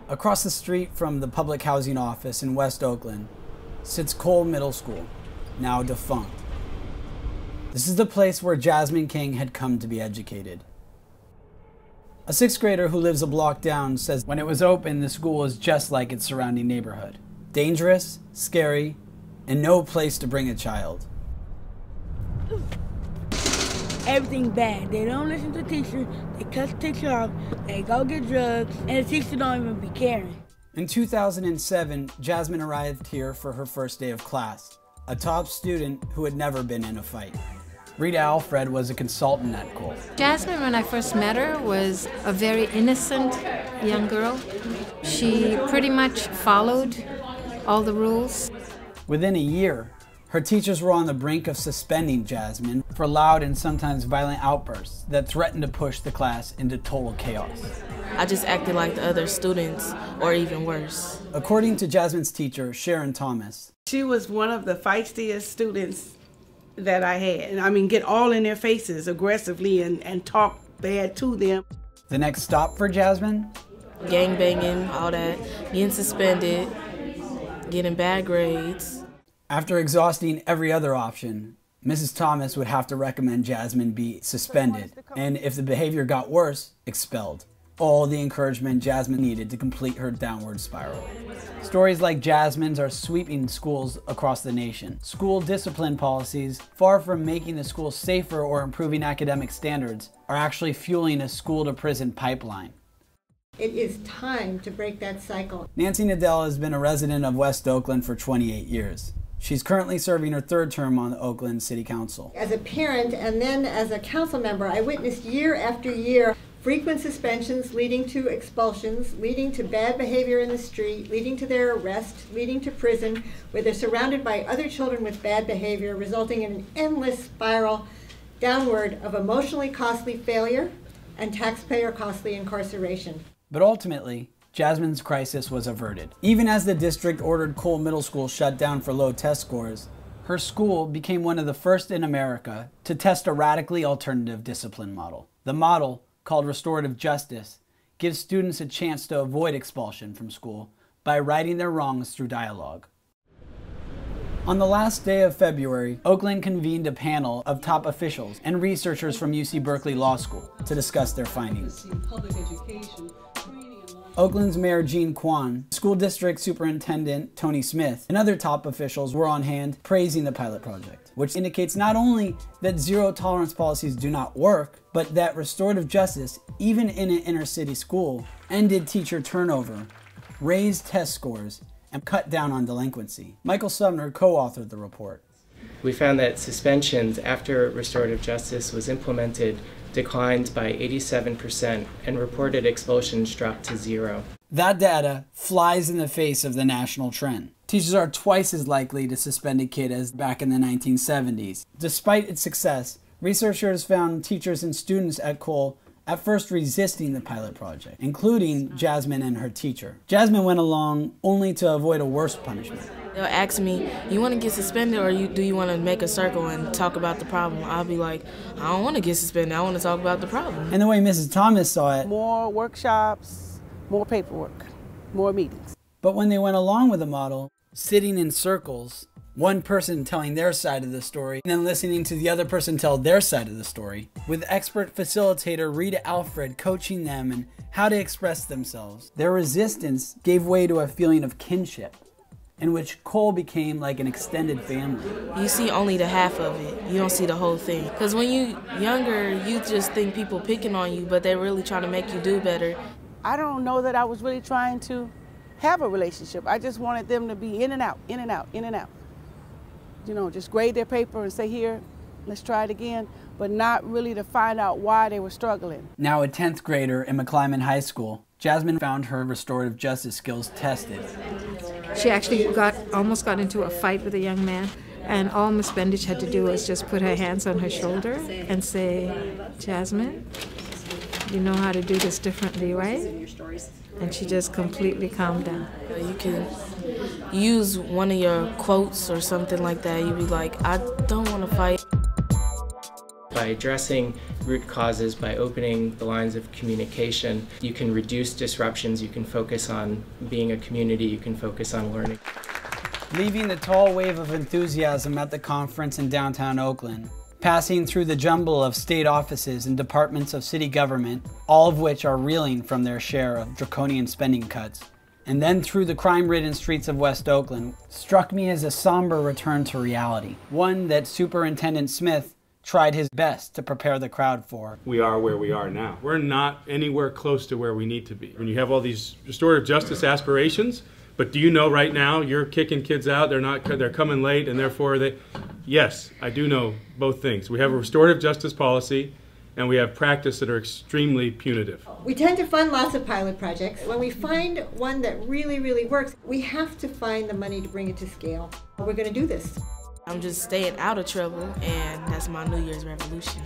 Across the street from the public housing office in West Oakland sits Cole Middle School, now defunct. This is the place where Jasmine King had come to be educated. A sixth grader who lives a block down says when it was open, the school was just like its surrounding neighborhood. Dangerous, scary, and no place to bring a child. Everything bad. They don't listen to the teacher, they cut the teacher off, they go get drugs, and the teacher don't even be caring. In 2007, Jasmine arrived here for her first day of class, a top student who had never been in a fight. Rita Alfred was a consultant at Cole. Jasmine, when I first met her, was a very innocent young girl. She pretty much followed all the rules. Within a year, her teachers were on the brink of suspending Jasmine for loud and sometimes violent outbursts that threatened to push the class into total chaos. I just acted like the other students, or even worse. According to Jasmine's teacher, Sharon Thomas, she was one of the feistiest students that I had. I mean, get all in their faces aggressively and talk bad to them. The next stop for Jasmine? Gangbanging, all that, getting suspended, getting bad grades. After exhausting every other option, Mrs. Thomas would have to recommend Jasmine be suspended, and if the behavior got worse, expelled. All the encouragement Jasmine needed to complete her downward spiral. Stories like Jasmine's are sweeping schools across the nation. School discipline policies, far from making the school safer or improving academic standards, are actually fueling a school-to-prison pipeline. It is time to break that cycle. Nancy Nadell has been a resident of West Oakland for 28 years. She's currently serving her third term on the Oakland City Council. As a parent and then as a council member, I witnessed year after year frequent suspensions leading to expulsions, leading to bad behavior in the street, leading to their arrest, leading to prison, where they're surrounded by other children with bad behavior, resulting in an endless spiral downward of emotionally costly failure and taxpayer costly incarceration. But ultimately, Jasmine's crisis was averted. Even as the district ordered Cole Middle School shut down for low test scores, her school became one of the first in America to test a radically alternative discipline model. The model, called Restorative Justice, gives students a chance to avoid expulsion from school by righting their wrongs through dialogue. On the last day of February, Oakland convened a panel of top officials and researchers from UC Berkeley Law School to discuss their findings. Oakland's Mayor Jean Quan, School District Superintendent Tony Smith, and other top officials were on hand praising the pilot project, which indicates not only that zero-tolerance policies do not work, but that restorative justice, even in an inner-city school, ended teacher turnover, raised test scores, and cut down on delinquency. Michael Sumner co-authored the report. We found that suspensions after restorative justice was implemented declined by 87% and reported expulsions dropped to 0. That data flies in the face of the national trend. Teachers are twice as likely to suspend a kid as back in the 1970s. Despite its success, researchers found teachers and students at Cole at first resisting the pilot project, including Jasmine and her teacher. Jasmine went along only to avoid a worse punishment. They'll ask me, you want to get suspended or do you want to make a circle and talk about the problem? I'll be like, I don't want to get suspended, I want to talk about the problem. And the way Mrs. Thomas saw it, more workshops, more paperwork, more meetings. But when they went along with the model, sitting in circles, one person telling their side of the story, and then listening to the other person tell their side of the story, with expert facilitator Rita Alfred coaching them and how to express themselves, their resistance gave way to a feeling of kinship, in which Cole became like an extended family. You see only the half of it. You don't see the whole thing. Because when you're younger, you just think people picking on you, but they're really trying to make you do better. I don't know that I was really trying to have a relationship. I just wanted them to be in and out, in and out, in and out. You know, just grade their paper and say, here, let's try it again, but not really to find out why they were struggling. Now a 10th grader in McClyman High School, Jasmine found her restorative justice skills tested. She actually almost got into a fight with a young man, and all Miss Bendich had to do was just put her hands on her shoulder and say, Jasmine, you know how to do this differently, right? And she just completely calmed down. You can use one of your quotes or something like that. You'd be like, I don't want to fight. By addressing root causes, by opening the lines of communication, you can reduce disruptions, you can focus on being a community, you can focus on learning. Leaving the tall wave of enthusiasm at the conference in downtown Oakland, passing through the jumble of state offices and departments of city government, all of which are reeling from their share of draconian spending cuts, and then through the crime-ridden streets of West Oakland, struck me as a somber return to reality, one that Superintendent Smith tried his best to prepare the crowd for. We are where we are now. We're not anywhere close to where we need to be. When you have all these restorative justice aspirations, but do you know right now you're kicking kids out, they're coming late, and therefore yes, I do know both things. We have a restorative justice policy, and we have practice that are extremely punitive. We tend to fund lots of pilot projects. When we find one that really, really works, we have to find the money to bring it to scale. We're going to do this. I'm just staying out of trouble, and that's my New Year's resolution.